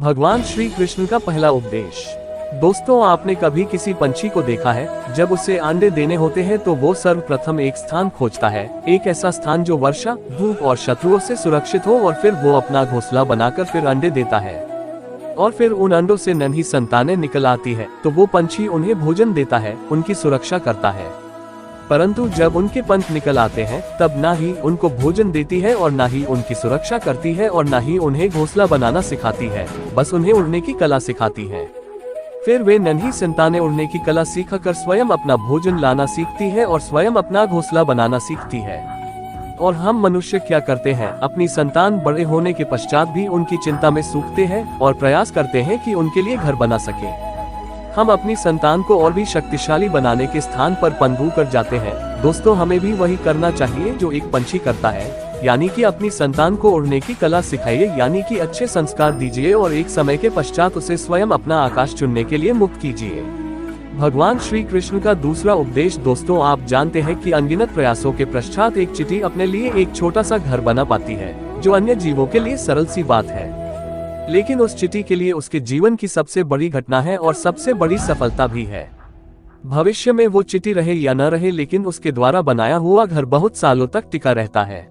भगवान श्री कृष्ण का पहला उपदेश। दोस्तों, आपने कभी किसी पंछी को देखा है? जब उसे अंडे देने होते हैं तो वो सर्वप्रथम एक स्थान खोजता है, एक ऐसा स्थान जो वर्षा, धूप और शत्रुओं से सुरक्षित हो, और फिर वो अपना घोंसला बनाकर फिर अंडे देता है और फिर उन अंडों से नन्ही संतानें निकल आती है, तो वो पंछी उन्हें भोजन देता है, उनकी सुरक्षा करता है। परंतु जब उनके पंख निकल आते हैं तब ना ही उनको भोजन देती है और ना ही उनकी सुरक्षा करती है और ना ही उन्हें घोंसला बनाना सिखाती है, बस उन्हें उड़ने की कला सिखाती है। फिर वे नन्ही संतानें उड़ने की कला सीखकर स्वयं अपना भोजन लाना सीखती है और स्वयं अपना घोंसला बनाना सीखती है। और हम मनुष्य क्या करते हैं? अपनी संतान बड़े होने के पश्चात भी उनकी चिंता में सूखते हैं और प्रयास करते हैं कि उनके लिए घर बना सके। हम अपनी संतान को और भी शक्तिशाली बनाने के स्थान पर पनडू कर जाते हैं। दोस्तों, हमें भी वही करना चाहिए जो एक पंछी करता है, यानी कि अपनी संतान को उड़ने की कला सिखाइए, यानी कि अच्छे संस्कार दीजिए और एक समय के पश्चात उसे स्वयं अपना आकाश चुनने के लिए मुक्त कीजिए। भगवान श्री कृष्ण का दूसरा उपदेश। दोस्तों, आप जानते हैं कि अनगिनत प्रयासों के पश्चात एक चींटी अपने लिए एक छोटा सा घर बना पाती है, जो अन्य जीवों के लिए सरल सी बात है, लेकिन उस चींटी के लिए उसके जीवन की सबसे बड़ी घटना है और सबसे बड़ी सफलता भी है। भविष्य में वो चींटी रहे या न रहे, लेकिन उसके द्वारा बनाया हुआ घर बहुत सालों तक टिका रहता है।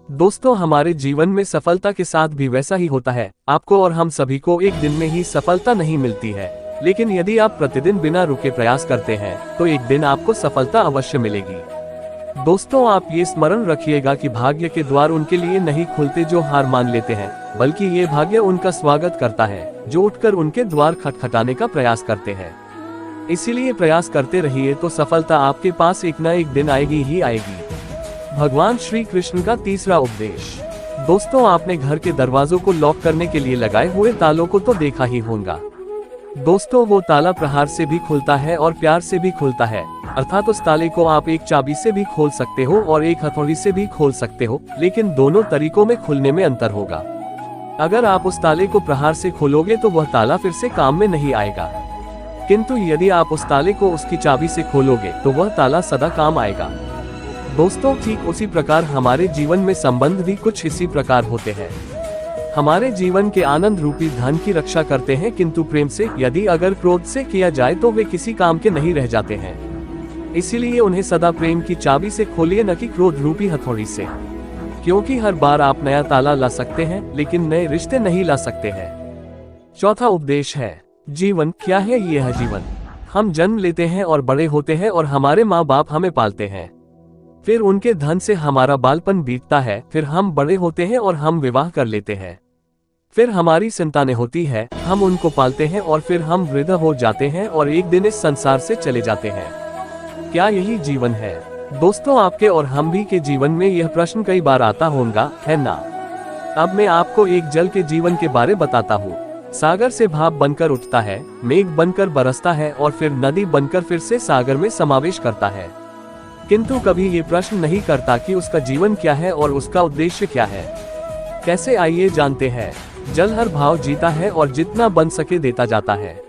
दोस्तों, हमारे जीवन में सफलता के साथ भी वैसा ही होता है। आपको और हम सभी को एक दिन में ही सफलता नहीं मिलती है, लेकिन यदि आप प्रतिदिन बिना रुके प्रयास करते हैं तो एक दिन आपको सफलता अवश्य मिलेगी। दोस्तों, आप ये स्मरण रखिएगा कि भाग्य के द्वार उनके लिए नहीं खुलते जो हार मान लेते हैं, बल्कि ये भाग्य उनका स्वागत करता है जो उठकर उनके द्वार खटखटाने का प्रयास करते हैं। इसीलिए प्रयास करते रहिए तो सफलता आपके पास एक न एक दिन आएगी ही आएगी। भगवान श्री कृष्ण का तीसरा उपदेश। दोस्तों, आपने घर के दरवाजों को लॉक करने के लिए लगाए हुए तालों को तो देखा ही होगा। दोस्तों, वो ताला प्रहार से भी खुलता है और प्यार से भी खुलता है, अर्थात उस ताले को आप एक चाबी से भी खोल सकते हो और एक हथौड़ी से भी खोल सकते हो, लेकिन दोनों तरीकों में खुलने में अंतर होगा। अगर आप उस ताले को प्रहार से खोलोगे तो वह ताला फिर से काम में नहीं आएगा, किंतु यदि आप उस ताले को उसकी चाबी से खोलोगे तो वह ताला सदा काम आएगा। दोस्तों, ठीक उसी प्रकार हमारे जीवन में संबंध भी कुछ इसी प्रकार होते हैं। हमारे जीवन के आनंद रूपी धन की रक्षा करते हैं, किंतु प्रेम से, यदि अगर क्रोध से किया जाए तो वे किसी काम के नहीं रह जाते हैं। इसीलिए उन्हें सदा प्रेम की चाबी से खोलिए, न कि क्रोध रूपी हथौड़ी से, क्योंकि हर बार आप नया ताला ला सकते हैं लेकिन नए रिश्ते नहीं ला सकते हैं। चौथा उपदेश है जीवन क्या है? ये है जीवन। हम जन्म लेते हैं और बड़े होते हैं और हमारे माँ बाप हमें पालते हैं, फिर उनके धन से हमारा बालपन बीतता है, फिर हम बड़े होते हैं और हम विवाह कर लेते हैं, फिर हमारी संतानें होती है, हम उनको पालते हैं और फिर हम वृद्ध हो जाते हैं और एक दिन इस संसार से चले जाते हैं। क्या यही जीवन है? दोस्तों, आपके और हम भी के जीवन में यह प्रश्न कई बार आता होगा, है ना? अब मैं आपको एक जल के जीवन के बारे बताता हूँ। सागर से भाप बनकर उठता है, मेघ बनकर बरसता है और फिर नदी बनकर फिर से सागर में समावेश करता है, किंतु कभी ये प्रश्न नहीं करता कि उसका जीवन क्या है और उसका उद्देश्य क्या है। कैसे, आइए जानते हैं। जल हर भाव जीता है और जितना बन सके देता जाता है।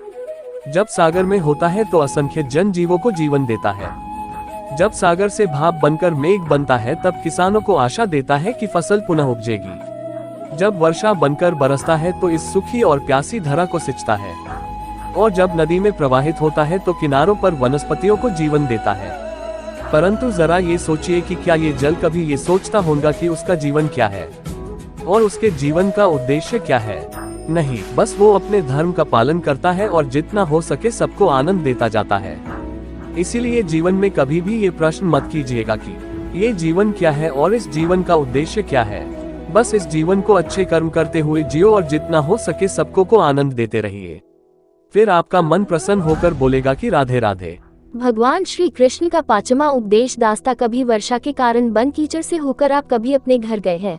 जब सागर में होता है तो असंख्य जन जीवों को जीवन देता है। जब सागर से भाप बनकर मेघ बनता है तब किसानों को आशा देता है कि फसल पुनः उपजेगी। जब वर्षा बनकर बरसता है तो इस सूखी और प्यासी धरा को सिंचता है, और जब नदी में प्रवाहित होता है तो किनारों पर वनस्पतियों को जीवन देता है। परंतु जरा ये सोचिए कि क्या ये जल कभी ये सोचता होगा कि उसका जीवन क्या है और उसके जीवन का उद्देश्य क्या है? नहीं, बस वो अपने धर्म का पालन करता है और जितना हो सके सबको आनंद देता जाता है। इसीलिए जीवन में कभी भी ये प्रश्न मत कीजिएगा कि ये जीवन क्या है और इस जीवन का उद्देश्य क्या है। बस इस जीवन को अच्छे कर्म करते हुए जियो और जितना हो सके सबको को आनंद देते रहिए। फिर आपका मन प्रसन्न होकर बोलेगा कि राधे राधे। भगवान श्री कृष्ण का पांचवा उपदेश। दास्ता, कभी वर्षा के कारण बन कीचड़ से होकर आप कभी अपने घर गए हैं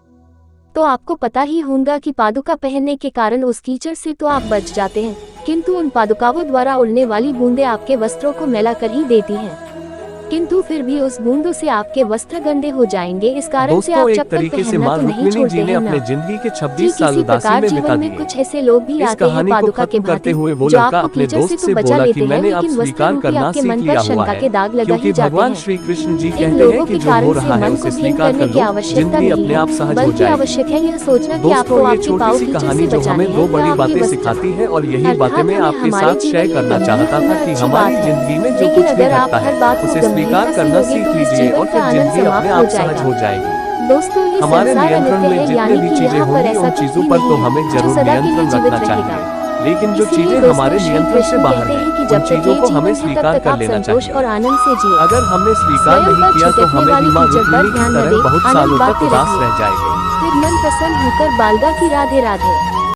तो आपको पता ही होगा कि पादुका पहनने के कारण उस कीचड़ से तो आप बच जाते हैं, किंतु उन पादुकाओं द्वारा उड़ने वाली बूंदें आपके वस्त्रों को मैला कर ही देती हैं। किंतु फिर भी उस बूंदों से आपके वस्त्र गंदे हो जाएंगे। इस कारण से दोस्तों, आप एक चप्पल तरीके से पहनना मां तो नहीं रुक्मिणी छोड़ते जी ने हैं अपने ना। जिंदगी के ठीक 26 साल इसी उदासी प्रकार में जीवन बिता में दिए। कुछ ऐसे लोग भी इस आते हैं कहानी को पादुका के खत्म करते भांति, हुए वो जो लड़का आपको अपने कीचड़ दोस्त से से तो बचा बोला लेते कि हैं, मैंने अब लेकिन वस्त्र स्वीकार रूपी करना आपके सीख मन लिया पर हुआ शंका है, के दाग लगा क्योंकि ही जाते भगवान हैं। श्री कृष्ण जी इन कहते हैं लोगों कि के जो हो कारण से रहा है मन उसे को ब्लेम स्वीकार करने कर की लो, आवश्यकता जिंदगी नहीं अपने आप है, सहज हो बल्कि जाएगी। आवश्यक है यह सोचना कि आपको दोस्तों, ये आपके छोटी पाँव सी कीचड़ कहानी से जो बचाने हमें हैं दो बड़ी या आपके बातें वस्त्र। सिखाती है, और यही अर्थात बातें मैं हमें आपके हमारे साथ जीवन शेयर में करना करना चाहता है, था यह कि अच्छी हमारी बात है। जिंदगी में जो लेकिन कुछ भी अगर आप घटता हर है बात को उसे गंभीरता स्वीकार से करना लोगे सीख तो इस लीजिए, जीवन और का फिर आनंद जिंदगी समाप्त अपने हो आप सहज जाएगा। हो जाएगी। दोस्तों, ये हमारे संसार नियंत्रण अनित्य में है, जितने यानी भी कि चीजें यहाँ पर होंगी ऐसा उन कुछ चीजों भी पर नहीं तो है हमें जो जरूर सदा के लिए नियंत्रण जीवित रखना रहेगा। चाहिए, लेकिन जो इसीलिए चीजें दोस्तों, हमारे श्री नियंत्रण कृष्ण से बाहर कहते हैं हैं कि उन जब तक चीजों ये को जीवन हमें है स्वीकार तब तक कर आप लेना संतोष चाहिए। और आनंद से जिए। अगर हमने स्वीकार स्वयं नहीं पर किया तो छिटकने हमें वाली भी मां कीचड़ पर रुक्मिणी की ध्यान न तरह दें, बहुत आनंद सालों तक बांटते उदास रहिए। रह जाएंगे। फिर मन प्रसन्न होकर बालगा की राधे राधे।